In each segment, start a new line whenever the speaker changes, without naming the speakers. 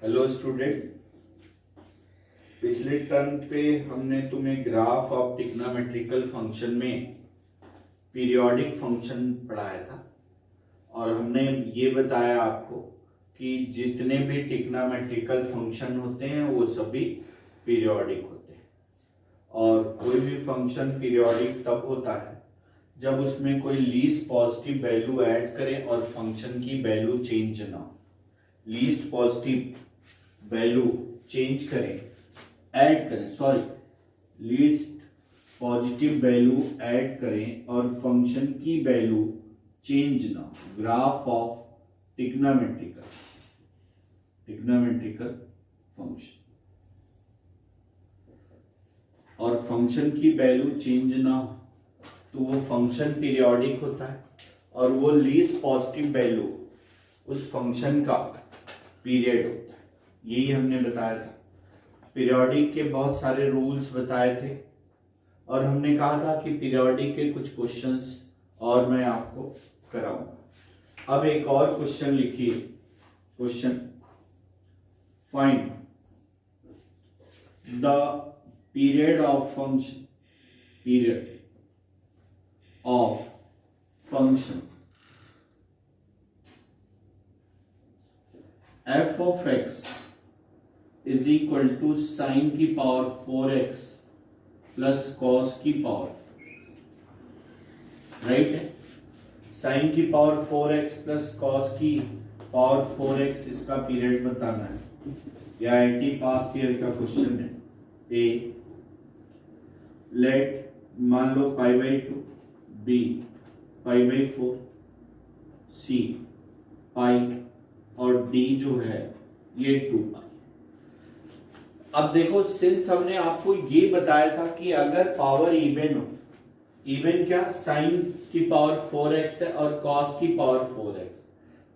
Hello student, पिछले term पे हमने तुम्हें ग्राफ ऑफ ट्रिग्नोमेट्रिकल फंक्शन में पीरियोडिक फंक्शन पढ़ाया था और हमने ये बताया आपको कि जितने भी ट्रिग्नोमेट्रिकल फंक्शन होते हैं वो सभी पीरियोडिक होते हैं और कोई भी फंक्शन पीरियोडिक तब होता है जब उसमें कोई लीस्ट पॉजिटिव वैल्यू ऐड करें और फंक्शन की वैल्यू चेंज ना हो। लीस्ट पॉजिटिव वैल्यू चेंज करें ऐड करें लीस्ट पॉजिटिव वैल्यू ऐड करें और फंक्शन की वैल्यू चेंज ना हो। ग्राफ ऑफ ट्रिग्नोमेट्रिकल फंक्शन और फंक्शन की वैल्यू चेंज ना हो तो वो फंक्शन पीरियोडिक होता है और वो लीस्ट पॉजिटिव वैल्यू उस फंक्शन का पीरियड होता है। यही हमने बताया था। पीरियोडिक के बहुत सारे रूल्स बताए थे और हमने कहा था कि पीरियोडिक के कुछ क्वेश्चंस और मैं आपको कराऊंगा। अब एक और क्वेश्चन लिखिए। Question, find the period of function f of x is equal to sin की पावर 4x प्लस cos की पावर 4x। राइट है, sin की पावर 4x प्लस cos की पावर 4x इसका पीरियड बताना है। यह आईटी पास्ट ईयर का क्वेश्चन है। ए लेट मान लो π/2, बी π/4, सी पाई और डी जो है ये 2π। अब देखो, सिंस हमने आपको ये बताया था कि अगर पावर इवन हो, इवन क्या, साइन की पावर 4x है और कॉस की पावर 4x,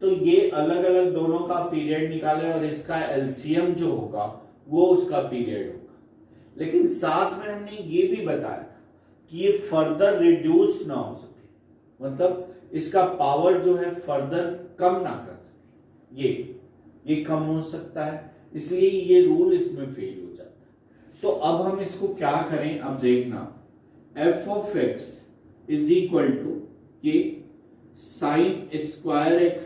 तो ये अलग अलग दोनों का पीरियड निकाले और इसका एलसीएम जो होगा वो उसका पीरियड होगा। लेकिन साथ में हमने ये भी बताया था कि ये फर्दर रिड्यूस ना हो सके, मतलब इसका पावर जो है फर्दर कम ना कर सके, ये कम हो सकता है, इसलिए ये रूल इसमें फेल हो जाता है। तो अब हम इसको क्या करें, अब देखना, f of x is equal to ये sine square x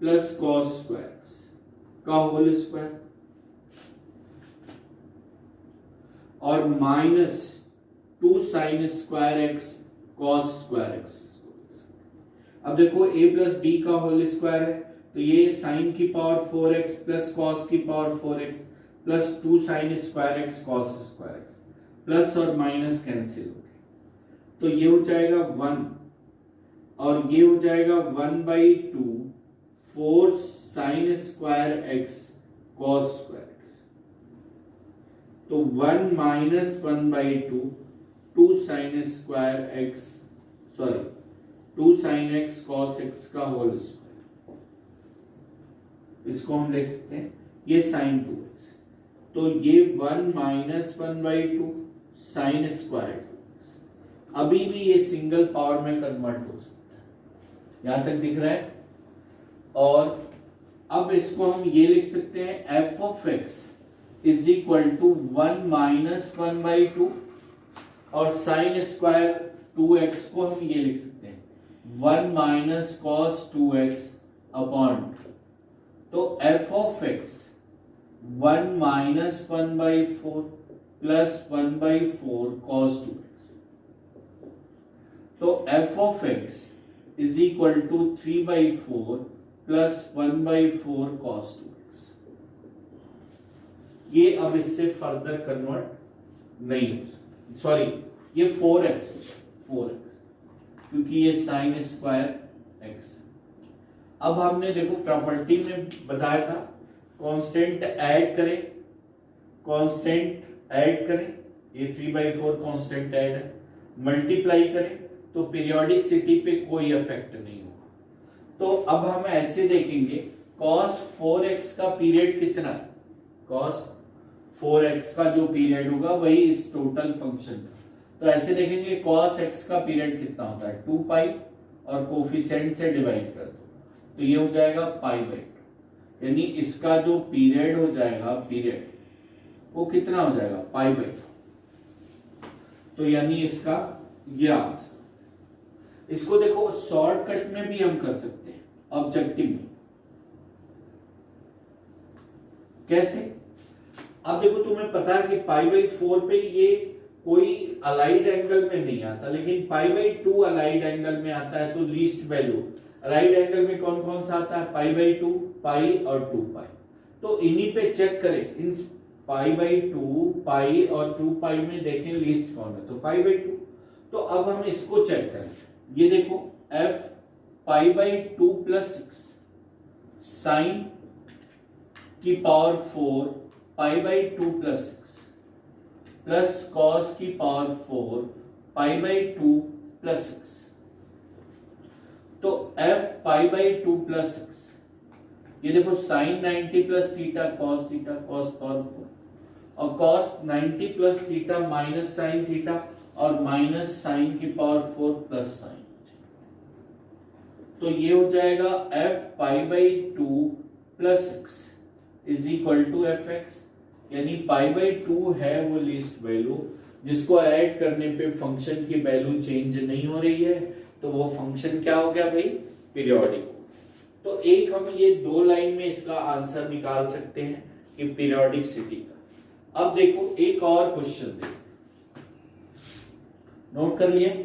plus cos square x का होल स्क्वायर और minus 2 sine square x cos square x। अब देखो a प्लस b का होल स्क्वायर है तो ये साइन की पावर 4x प्लस कॉस की power 4x plus 2 sine square x cos square x plus और माइनस कैंसिल हो गए तो ये हो जाएगा 1 और ये हो जाएगा 1/2 4 sine square x cos square x। तो 1 minus 1/2 2 sine square x 2 sine x cos x का होल स्क्वायर, इसको हम देख सकते हैं ये साइन 2x, तो ये 1 माइनस 1/2 साइन स्क्वायर x। अभी भी ये सिंगल पावर में कन्वर्ट हो सकता है, यहां तक दिख रहा है। और अब इसको हम ये लिख सकते हैं f of x is equal to 1 minus 1/2 और साइन स्क्वायर 2x को हम ये लिख सकते हैं 1 माइनस कॉस 2x अपॉन, तो f of x 1 minus 1/4 plus 1/4 cos 2x, तो f of x is equal to 3/4 plus 1/4 cos 2x। ये अब इससे फर्दर कन्वर्ट नहीं हो सकता, ये 4x क्योंकि ये साइन स्क्वायर x। अब हमने देखो प्रॉपर्टी में बताया था कांस्टेंट ऐड करें, ये 3/4 कांस्टेंट ऐड है, मल्टीप्लाई करें तो पीरियोडिसिटी पे कोई इफेक्ट नहीं होगा। तो अब हम ऐसे देखेंगे cos 4x का पीरियड कितना है, cos 4x का जो पीरियड होगा वही इस टोटल फंक्शन का। तो ऐसे देखेंगे cos x का पीरियड कितना होता है 2π और कोफिशिएंट से डिवाइड कर दो तो ये हो जाएगा π/2। यानी इसका जो पीरियड हो जाएगा, पीरियड वो कितना हो जाएगा, पाई बाई 4। तो यानी इसका ये आंसर। इसको देखो शॉर्टकट में भी हम कर सकते हैं, ऑब्जेक्टिव में। कैसे? अब देखो तुम्हें पता है कि पाई बाई 4 पे ये कोई अलाइड एंगल में नहीं आता, लेकिन पाई बाई 2 अलाइड एंगल में आता है। तो लीस्ट वैल्यू अलाइड एंगल में कौन कौन सा आता है, पाई बाई 2, पाई और 2 पाई। तो इन्हीं पे चेक करें, इन पाई बाई 2, पाई और 2 पाई में देखें लीस्ट कौन है, तो पाई बाई 2। तो अब हम इसको चेक करें। ये देखो f pi by 2 plus 6 sine की power 4 pi by 2 plus 6 plus cos की पावर 4 पाई बाई 2 प्लस 6। तो f पाई बाई 2 प्लस 6, ये देखो sine 90 plus theta cos power 4, और cos 90 plus theta minus sine theta, और माइनस साइन की power 4 plus sine. तो ये हो जाएगा f pi by 2 plus 6 is equal to F X. यानी पाई बाई 2 है वो लीस्ट वैल्यू जिसको ऐड करने पे फंक्शन की वैल्यू चेंज नहीं हो रही है, तो वो फंक्शन क्या हो गया भाई, पीरियोडिक। तो एक हम ये 2 लाइन में इसका आंसर निकाल सकते हैं कि पीरियोडिसिटी का। अब देखो एक और क्वेश्चन देखो, नोट कर लिए।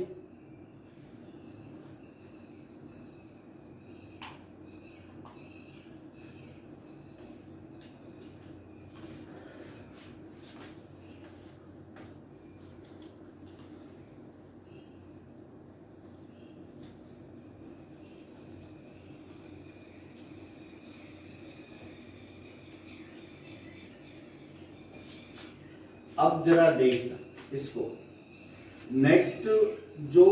अब जरा देखना इसको। नेक्स्ट जो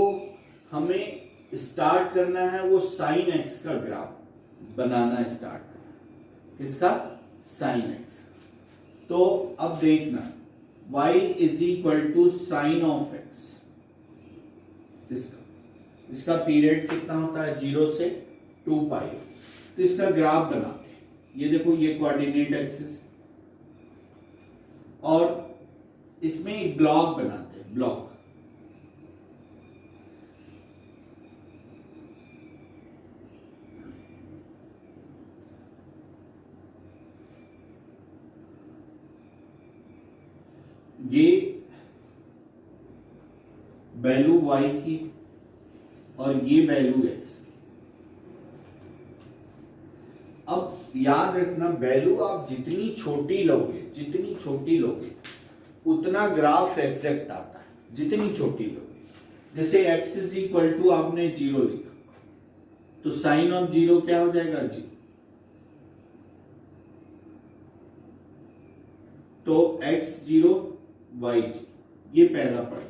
हमें स्टार्ट करना है वो साइन एक्स का ग्राफ बनाना स्टार्ट करना। किसका? Sine X. तो अब देखना y is equal to sine of X, इसका पीरियड कितना होता है, 0 से 2 पाई। तो इसका ग्राफ बनाते हैं। ये देखो ये कोऑर्डिनेट एक्सिस, और इसमें एक ब्लॉक बनाते हैं, ब्लॉक। ये वैल्यू y की और ये वैल्यू x की। अब याद रखना वैल्यू आप जितनी छोटी लोगे उतना ग्राफ एग्जैक्ट आता है, जितनी छोटी लोगे। जैसे x इज इक्वल टू आपने 0 लिखा, तो साइन ऑफ 0 क्या हो जाएगा, 0। तो x0 y0, ये पहला पॉइंट।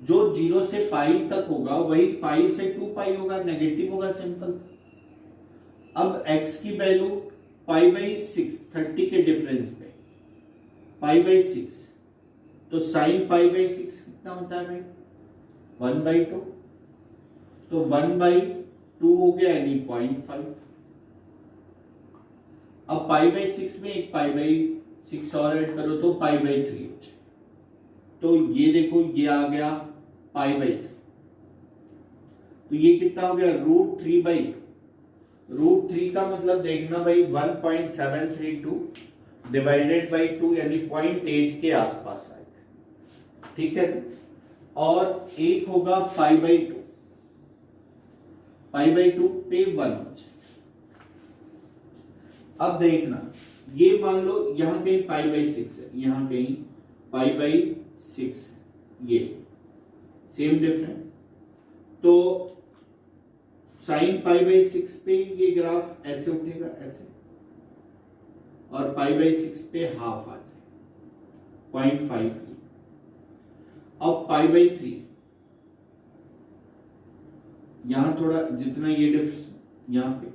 जो 0 से पाई तक होगा वही पाई से 2 पाई होगा, नेगेटिव होगा, सिंपल। अब x की वैल्यू पाई बाई 6, 30 के डिफरेंस पे पाई बाई 6, तो साइन पाई बाई 6 कितना होता है भाई, 1/2। तो 1/2 हो गया, यानी 0.5। अब पाई बाई 6 में एक पाई बाई 6 और ऐड करो तो पाई बाई 3 हो जाए। तो ये देखो ये आ गया पाई बाई 3। तो ये कितना हो गया, √3/2। √3 का मतलब देखना भाई 1.732 डिवाइडेड बाई 2, यानी 0.8 के आसपास आएगा, ठीक है। और एक होगा पाई बाई 2, पाई बाई 2 पे 1 हो जाए। अब देखना ये मान लो यहां कहीं पाई बाई 6 है, यहां कहीं पाई बाई 6 है, ये सेम डिफरेंस। तो साइन पाई बाई 6 पे ये ग्राफ ऐसे उठेगा, ऐसे, और पाई बाई 6 पे हाफ आ जाए, 0.5। अब पाई बाई 3, यहां थोड़ा जितना ये डिफरेंस, यहां पे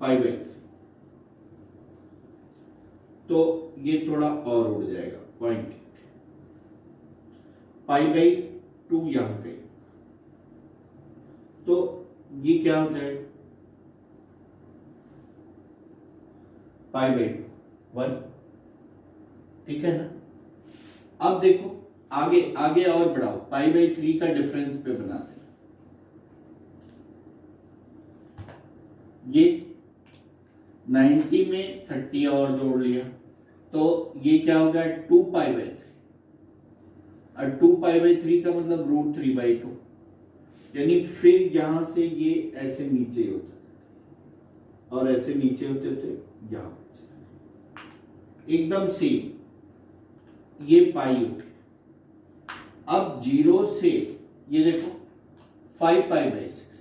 पाई बाई 3, तो ये थोड़ा और उड़ जाएगा, 0.8। पाई बाई 2 यहां पे, तो ये क्या हो जाएगा, पाई बाई 1, ठीक है ना। अब देखो आगे आगे और बढ़ाओ, पाई बाई 3 का डिफरेंस पे बनाते हैं। ये 90 में 30 और जोड़ लिया तो ये क्या हो गया 2 पाई बाई 3, और 2 पाई बाई 3 का मतलब √3/2, यानी फिर यहां से ये ऐसे नीचे होता है और ऐसे नीचे होते होते यहां एकदम सेम ये पाई हो गया। अब 0 से ये देखो 5 पाई बाई 6,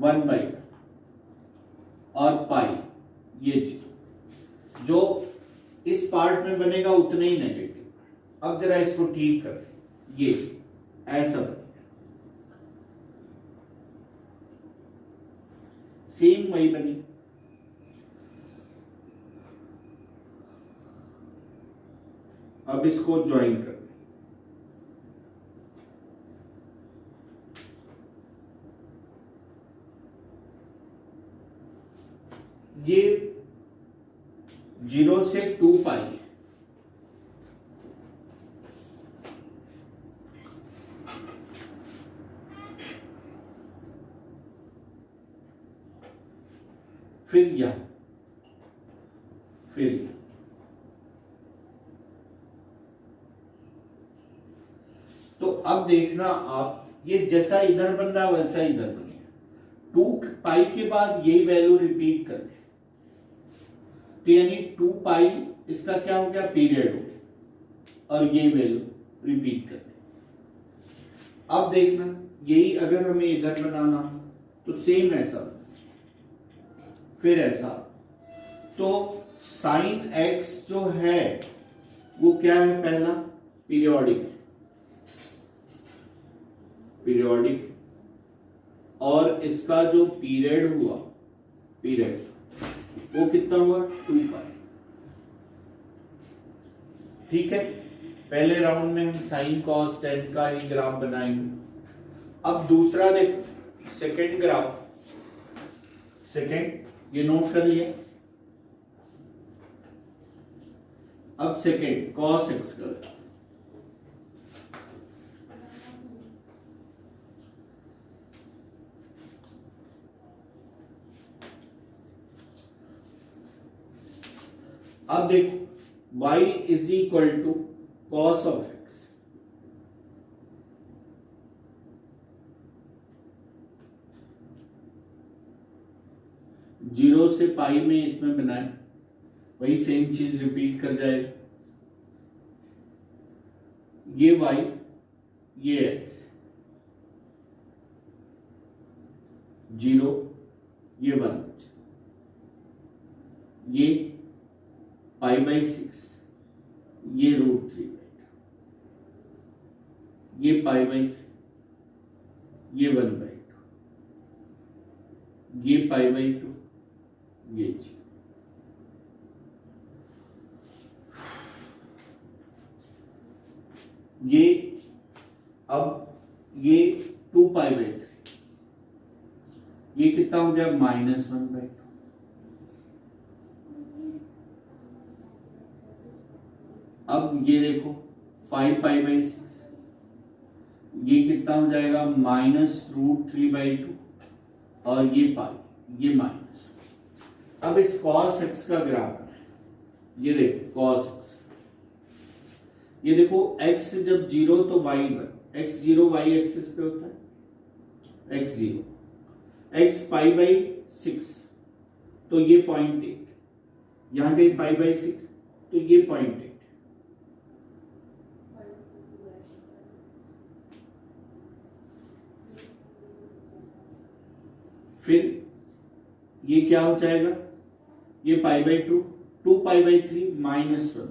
1/2 और पाई, ये जो इस पार्ट में बनेगा उतना ही नेगेटिव। अब जरा इसको ठीक कर, ये ऐसा बनेगा, सेम वही बनी। अब इसको ज्वाइन कर दें, ये 0 से 2 पाई है, फिर यहां, फिर यहां। तो अब देखना आप, ये जैसा इधर बन रहा है वैसा इधर बनेगा। 2 पाई के बाद यही वैल्यू रिपीट कर ले, तो यानी 2 पाई इसका क्या हो गया पीरियड हो गया, और ये वैल्यू रिपीट कर ले। अब देखना यही अगर हमें इधर बनाना तो सेम ऐसा, फिर ऐसा, तो साइन x जो है वो क्या है, पहला पीरियोडिक, पीरियोडिक, और इसका जो पीरियड हुआ, पीरियड वो कितना हुआ 2 पाई, ठीक है। पहले राउंड में हम साइन कॉस टेन का ही ग्राफ बनाएंगे। अब दूसरा देखो, सेकेंड ग्राफ, सेकेंड ये नोट कर लिया। अब सेकेंड कॉस एक्स का, अब देखो y is equal to cos of X, zero से पाई में इसमें बनाए, वही सेम चीज रिपीट कर जाएगा। ये y, ये x, 0, ये 1, ये पाई बाई 6, ये √3/2, ये पाई बाई 3, ये 1/2, ये पाई बाई 2, ये 0। ये अब ये 2 पाई बाई 3, ये कितना हो गया -1/2। अब ये देखो 5 पाई बाई 6, ये कितना हो जाएगा -√3/2, और ये पाई, ये माइनस। अब इस cos x का ग्राफ है, ये देखो cos x, ये देखो x जब 0 तो y 1, x0 y एक्सिस पे होता है, x0, x पाई बाई 6 तो ये 0.8, यहां गई पाई बाई 6 तो ये 0.8, फिर ये क्या हो जाएगा, ये पाई बाई 2, 2 पाई बाई 3 -1,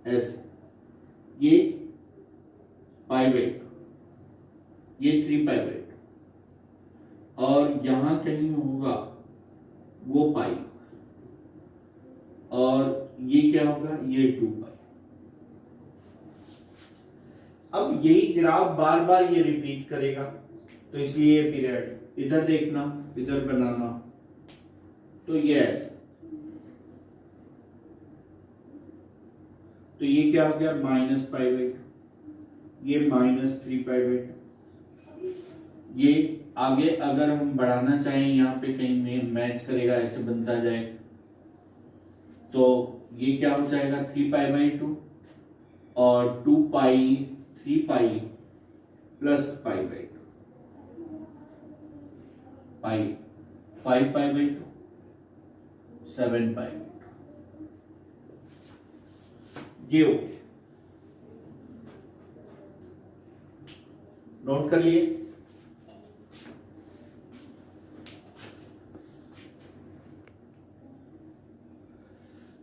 ऐसे, ये पाई बाई 2, ये 3 पाई बाई 2, और यहां कहीं होगा वो पाई, और ये क्या होगा, ये 2 पाई। अब यही ग्राफ बार बार ये रिपीट करेगा, तो इसलिए ये पीरियड इधर देखना, इधर बनाना, तो ये ऐसा, तो ये क्या हो गया -π/2, ये -3π/2। ये आगे अगर हम बढ़ाना चाहें यहाँ पे कहीं में मैच करेगा, ऐसे बनता जाए, तो ये क्या हो जाएगा 3π/2 और 2π 3π प्लस π/2, π 5π/2 7π, ये हो गया। नोट कर लिए।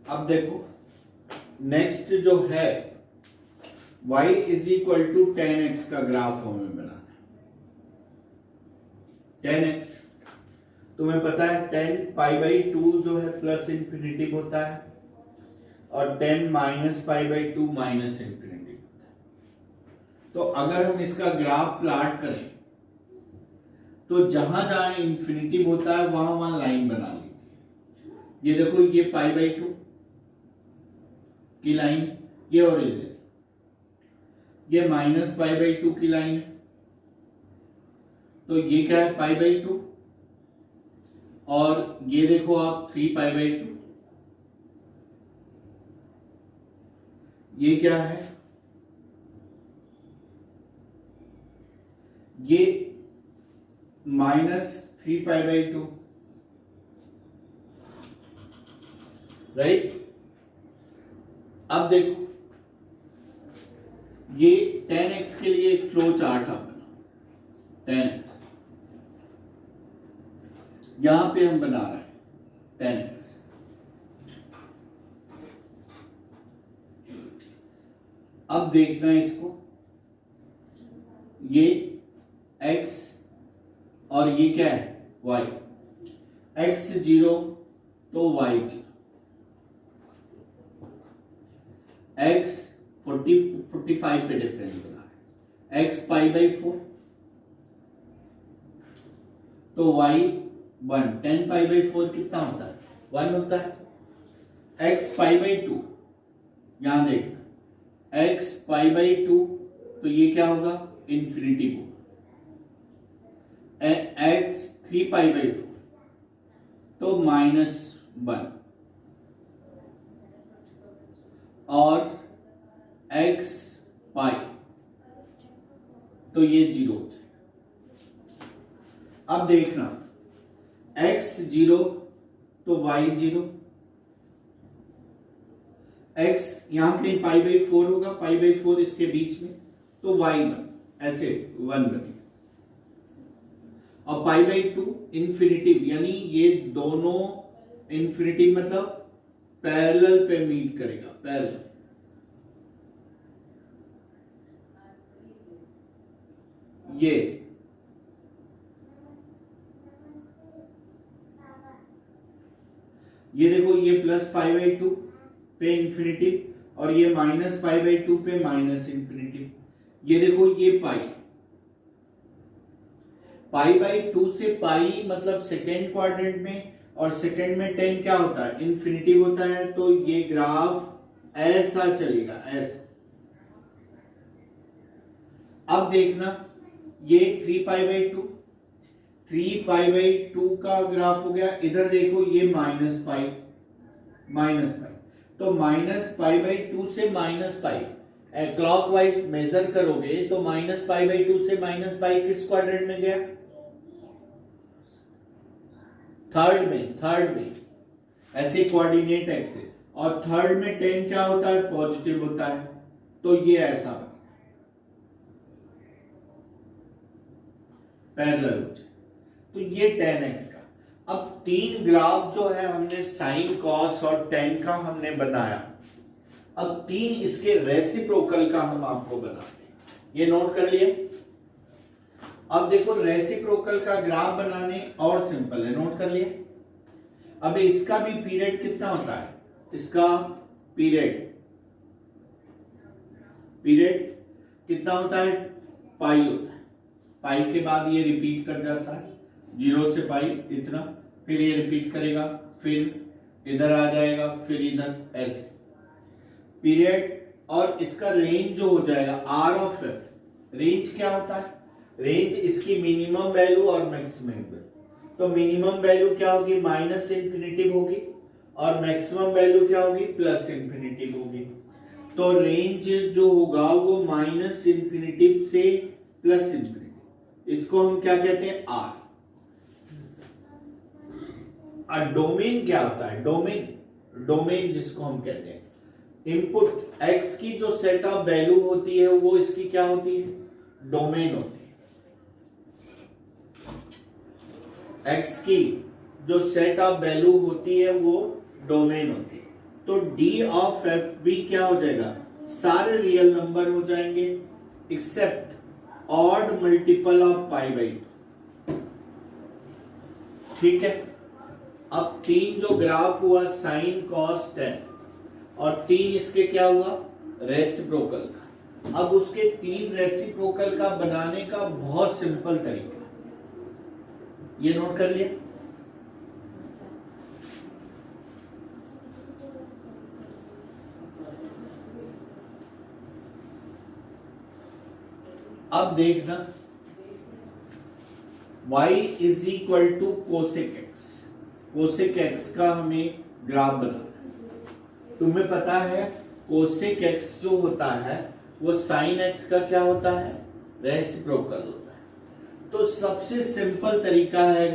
अब देखो नेक्स्ट जो है y = 10x का ग्राफ हमें बनाना है। 10x तुम्हें पता है 10π/2 जो है प्लस इंफिनिटी होता है और 10 -π/2 माइनस इंफिनिटी होता है। तो अगर हम इसका ग्राफ प्लॉट करें तो जहां जहां इंफिनिटी होता है वहां वहां लाइन बना लीजिए। ये देखो ये π/2 की लाइन, ये ओरिजिन, ये -π/2 की लाइन, तो ये क्या है π/2 और ये देखो आप 3π/2, ये क्या है, ये -3π/2, राइट। अब देखो ये 10x के लिए एक फ्लो चार्ट आप बनाओ। 10x यहां पे हम बना रहे हैं 10x, अब देखना है इसको, ये x और ये क्या है y, x 0 तो y 0, x 45 पे डिफरेंस बना है, x π/4 तो y 1, 10π/4 कितना होता है 1 होता है, x π/2 यहां देखना, x π/2 तो ये क्या होगा इंफिनिटी को, x 3π/4 तो -1 और x π तो ये 0 हो जाएगा। अब देखना x 0 तो y 0, x यहां कहीं π/4 होगा, π/4 इसके बीच में तो y 1, ऐसे 1 बनेगा, और π/2 इंफिनिटी, यानी ये दोनों इंफिनिटी मतलब पैरेलल पे मीट करेगा, पैरेलल, ये देखो ये +π/2 पे इंफिनिटी और ये -π/2 पे माइनस इंफिनिटी, ये देखो ये π/2 से पाई मतलब सेकेंड क्वाड्रेंट में, और सेकेंड में 10 क्या होता है इंफिनिटी होता है, तो ये ग्राफ ऐसा चलेगा, ऐसा। अब देखना ये 3π/2 का ग्राफ हो गया, इधर देखो ये -π, तो -π/2 से -π क्लॉकवाइज मेजर करोगे तो -π/2 से -π किस क्वाड्रेंट में गया, थर्ड में, ऐसे कोऑर्डिनेट ऐसे, और थर्ड में 10 क्या होता है पॉजिटिव होता है, तो ये ऐसा पैरेलल हो जाए, तो ये 10x का। अब 3 ग्राफ जो है हमने साइन, कॉस और tan का हमने बनाया, अब 3 इसके रेसिप्रोकल का हम आपको बनाते हैं, ये नोट कर लिए। अब देखो रेसिप्रोकल का ग्राफ बनाने और सिंपल है, नोट कर लिए। अब इसका भी पीरियड कितना होता है, इसका पीरियड कितना होता है पाई होता है, पाई के बाद ये रिपीट कर जाता है, 0 से पाई इतना, फिर ये रिपीट करेगा, फिर इधर आ जाएगा, फिर इधर, ऐसे पीरियड। और इसका रेंज जो हो जाएगा आर ऑफ एफ, रेंज क्या होता है, रेंज इसकी मिनिमम वैल्यू और मैक्सिमम वैल्यू। तो मिनिमम वैल्यू क्या होगी, माइनस इंफिनिटिव होगी, और मैक्सिमम वैल्यू क्या होगी, प्लस इंफिनिटिव होगी। तो रेंज जो होगा वो माइनस इंफिनिटिव से प्लस इंफिनिटिव, इसको हम क्या कहते हैं, आर। और डोमेन क्या होता है, डोमेन जिसको हम कहते हैं, इनपुट एक्स की जो सेट ऑफ वैल्यू होती है वो इसकी क्या होती है, डोमेन होती है। एक्स की जो सेट ऑफ वैल्यू होती है वो डोमेन होती है। तो डी ऑफ एफ भी क्या हो जाएगा, सारे रियल नंबर हो जाएंगे except odd multiple of pi by 2। ठीक है। अब 3 जो ग्राफ हुआ साइन कॉस टेन, और 3 इसके क्या हुआ, रेसिप्रोकल का। अब उसके 3 रेसिप्रोकल का बनाने का बहुत सिंपल तरीका, ये नोट कर लिया। अब देखना, y is equal to cosec X, cosec X का हमें ग्राफ बनाना। तुम्हें पता है कोसेक एक्स जो होता है वो साइन एक्स का क्या होता है, रेसिप्रोकल होता है। तो सबसे सिंपल तरीका है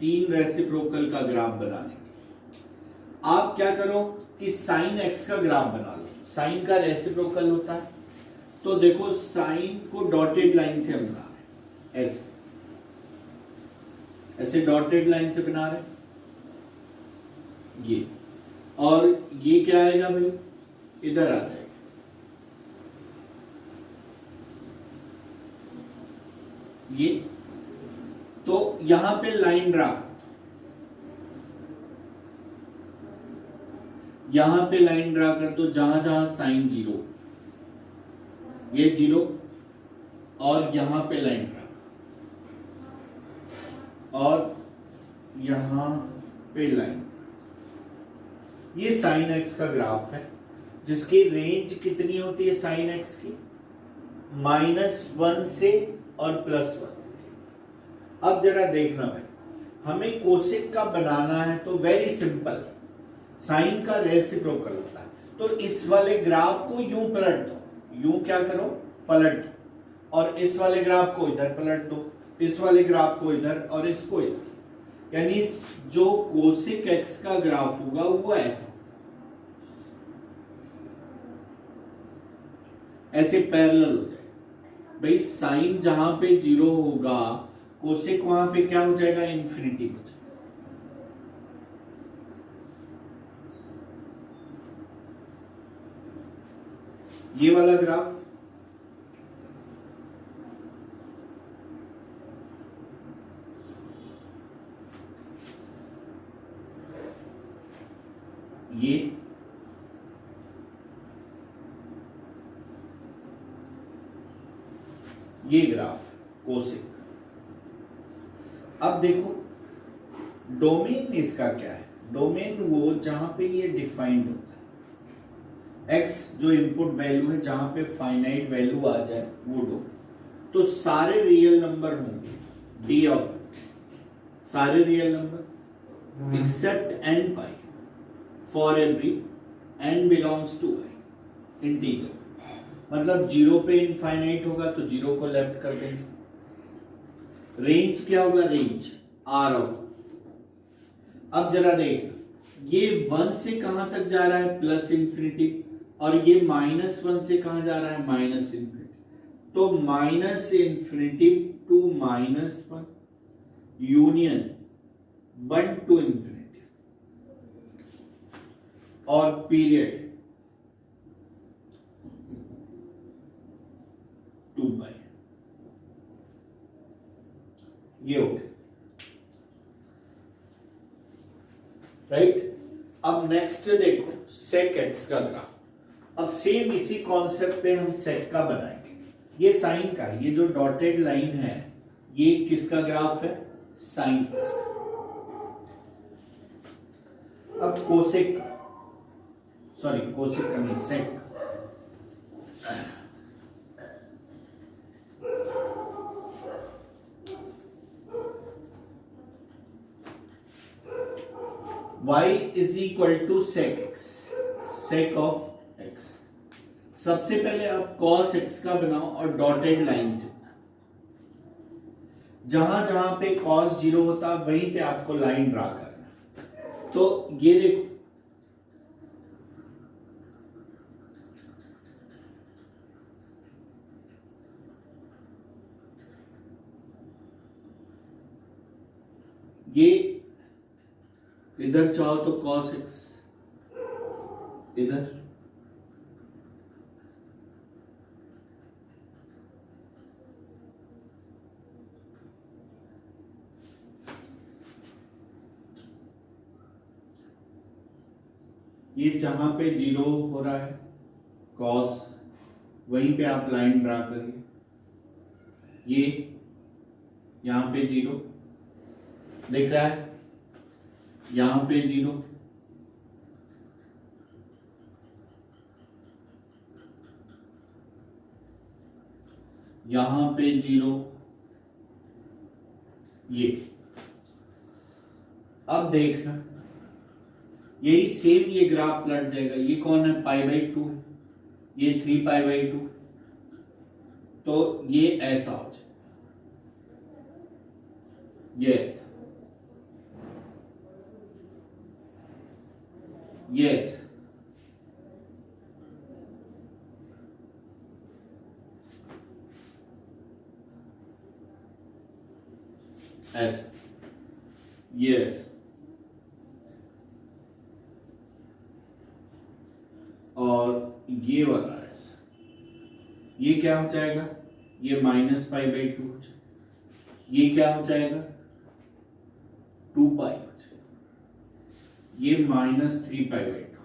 3 रेसिप्रोकल का ग्राफ बनाने का। आप क्या करो कि साइन एक्स का ग्राफ बना लो, साइन का रेसिप्रोकल होता है। तो देखो साइन को डॉटेड लाइन से हम बना रहे हैं, ऐसे ऐसे डॉटेड लाइन से बना रहे हैं ये, और ये क्या आएगा भाई, इधर आ जाएगा। ये तो यहां पे लाइन ड्रा, यहां पे लाइन ड्रा कर दो, जहां जहां साइन 0, ये 0, और यहां पे लाइन ड्रा, और यहां पे लाइन। ये साइन एक्स का ग्राफ है जिसकी रेंज कितनी होती है साइन एक्स की, -1 से और +1। अब जरा देखना भाई, हमें कोसेक का बनाना है तो वेरी सिंपल, साइन का रेसिप्रोकल होता है। तो इस वाले ग्राफ को यूं पलट दो, यूं क्या करो, पलट, और इस वाले ग्राफ को इधर पलट दो, इस वाले ग्राफ को इधर, और इसको इधर। यानी जो कोसेक एक्स का ग्राफ होगा वो ऐसा, ऐसे पैरेलल हो जाएगा। भाई साइन जहां पे 0 होगा, कोसेक वहां पे क्या हो जाएगा, इंफिनिटी हो जाएगा। ये वाला ग्राफ, ये ग्राफ कोसेक। अब देखो डोमेन इसका क्या है, डोमेन वो जहां पे ये डिफाइंड होता है, x जो इनपुट वैल्यू है, जहां पे फाइनाइट वैल्यू आ जाए वो डोमेन। तो सारे रियल नंबर होंगे डी ऑफ, सारे real number except n pi for every n belongs to i integral. मतलब 0 पे इनफाइनाइट होगा तो 0 को लेफ्ट कर देंगे। रेंज क्या होगा, रेंज r ऑफ। अब जरा देख, ये 1 से कहां तक जा रहा है, प्लस इंफिनिटी, और ये -1 से कहां जा रहा है, माइनस इंफिनिटी। तो minus infinity to -1 union 1 to infinity, और पीरियड 2 ये हो गया, राइट। अब नेक्स्ट देखो सेक एक्स का ग्राफ। अब सेम इसी कॉन्सेप्ट पे हम सेक का बनाएंगे। ये साइन का, ये जो डॉटेड लाइन है ये किसका ग्राफ है? Sine X. अब कोसेक, सॉरी कोसेक का नहीं, sec. y is equal to sec X, sec of X. सबसे पहले आप cos x का बनाओ और डॉटेड लाइन से, जहां जहां पे cos 0 होता वहीं पे आपको लाइन ड्रा करना। तो ये देखो, ये इधर चाहो तो cos x, इधर ये जहां पे 0 हो रहा है cos, वहीं पे आप लाइन ड्रा करिए। ये यहां पे 0 दिख रहा है, यहां पे 0, यहां पे 0, ये। अब देखना, यही सेम ये ग्राफ पलट जाएगा। ये कौन है? π/2 है, ये 3π/2, तो ये ऐसा हो जाए, ये ऐसा, ये ऐसा, ऐसा, ये ऐसा, और ये वाला ऐसा। ये क्या हो जाएगा? ये -π/2 हो जाएगा। ये क्या हो जाएगा? 2π हो जाएगा। ये -3π/2,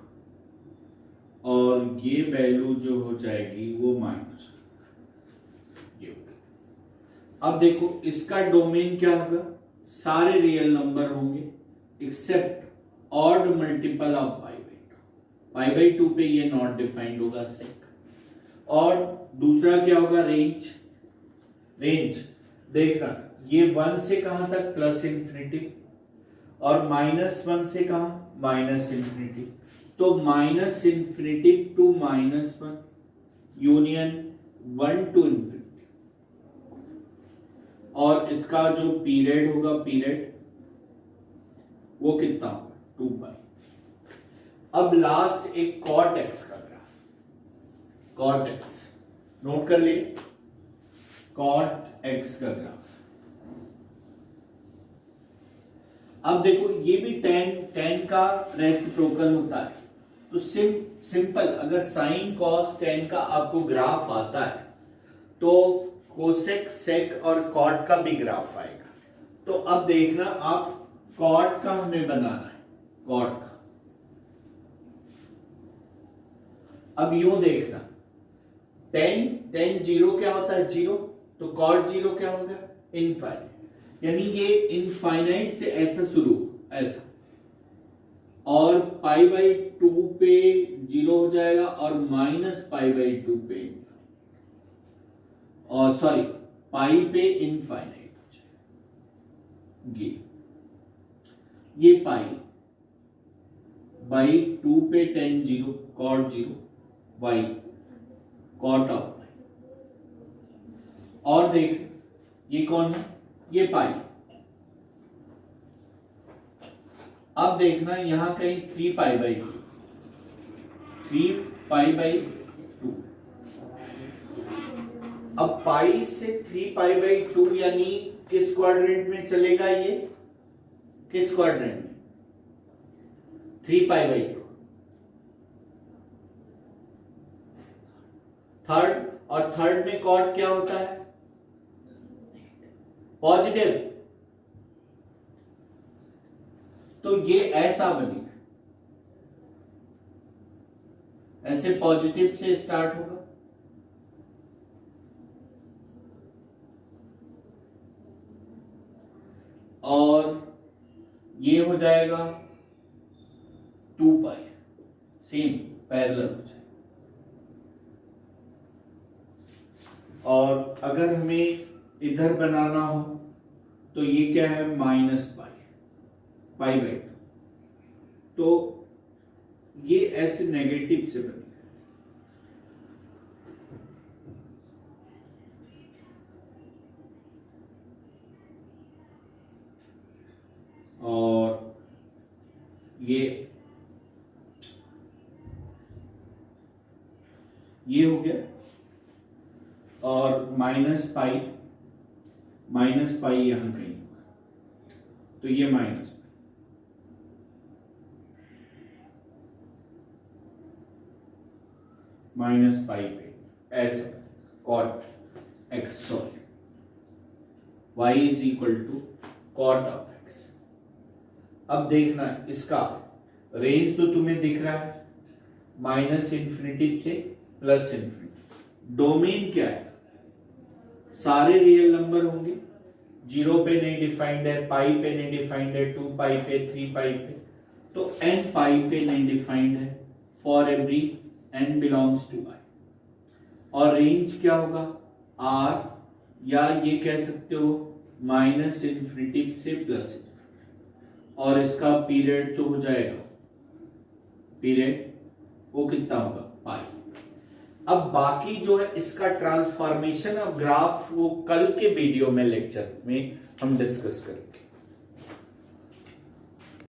और ये वैल्यू जो हो जाएगी वो -2, ये हो गया। अब देखो इसका डोमेन क्या होगा? सारे रियल नंबर होंगे एक्सेप्ट ऑड मल्टीपल ऑफ π/2 पे ये नॉट डिफाइंड होगा सेक। और दूसरा क्या होगा? रेंज। रेंज देखना, ये 1 से कहां तक? +∞, और -1 से कहां? -∞। तो -∞ टू -1 यूनियन 1 to ∞। और इसका जो पीरियड होगा, पीरियड वो कितना होगा? 2π। अब लास्ट एक cot x का ग्राफ, cot x नोट कर लिए, cot x का ग्राफ। अब देखो ये भी tan का रेसिप्रोकल होता है, तो सिंपल अगर साइन कॉस tan का आपको ग्राफ आता है तो कोसेक, सेक और कॉट का भी ग्राफ आएगा। तो अब देखना, आप कॉट का हमें बनाना है, कॉट का। अब यूं देखना, tan 0 क्या होता है? 0, तो cot 0 क्या होगा? इनफाइनाइट। यानी ये इनफाइनाइट से ऐसा शुरू, ऐसा, और π/2 पे 0 हो जाएगा, और -π/2 पे, और सॉरी पाई पे इनफाइनाइट हो जाएगा। ये π/2 पे tan 0, cot 0, y cot of. और देख, ये कौन है? ये पाई। अब देखना यहां कहीं 3π/2, 3π/2। अब पाई से 3π/2 यानी किस क्वाड्रेंट में चलेगा? ये किस क्वाड्रेंट में? 3π/2 थर्ड, और थर्ड में कॉट क्या होता है? पॉजिटिव। तो ये ऐसा बनेगा, ऐसे पॉजिटिव से स्टार्ट होगा, और ये हो जाएगा 2 पाई, सेम पैरेलल हो जाएगा। और अगर हमें इधर बनाना हो तो ये क्या है, माइनस पाई बाई 2, तो ये ऐसे नेगेटिव से बनेगा। और ये हो गया, और माइनस पाई यहां कहीं होगा, तो ये माइनस पाई पे ऐसा cot X, sorry y is equal to cot of X. अब देखना इसका रेंज तो तुम्हें दिख रहा है, माइनस इन्फिनिटी से प्लस इन्फिनिटी। डोमेन क्या है, सारे रियल नंबर होंगे, 0 पे नहीं डिफाइंड है, पाई पे नहीं डिफाइंड है, 2 पाई पे, 3 पाई पे, तो n पाई पे नहीं डिफाइंड है, for every n belongs to i। और रेंज क्या होगा, r, या ये कह सकते हो माइनस इन्फिनिटी से प्लस इन्फिनिटी। और इसका पीरियड जो हो जाएगा, पीरियड वो कितना होगा, पाई। अब बाकी जो है इसका ट्रांसफॉर्मेशन ऑफ ग्राफ वो कल के वीडियो में, लेक्चर में हम डिस्कस करेंगे।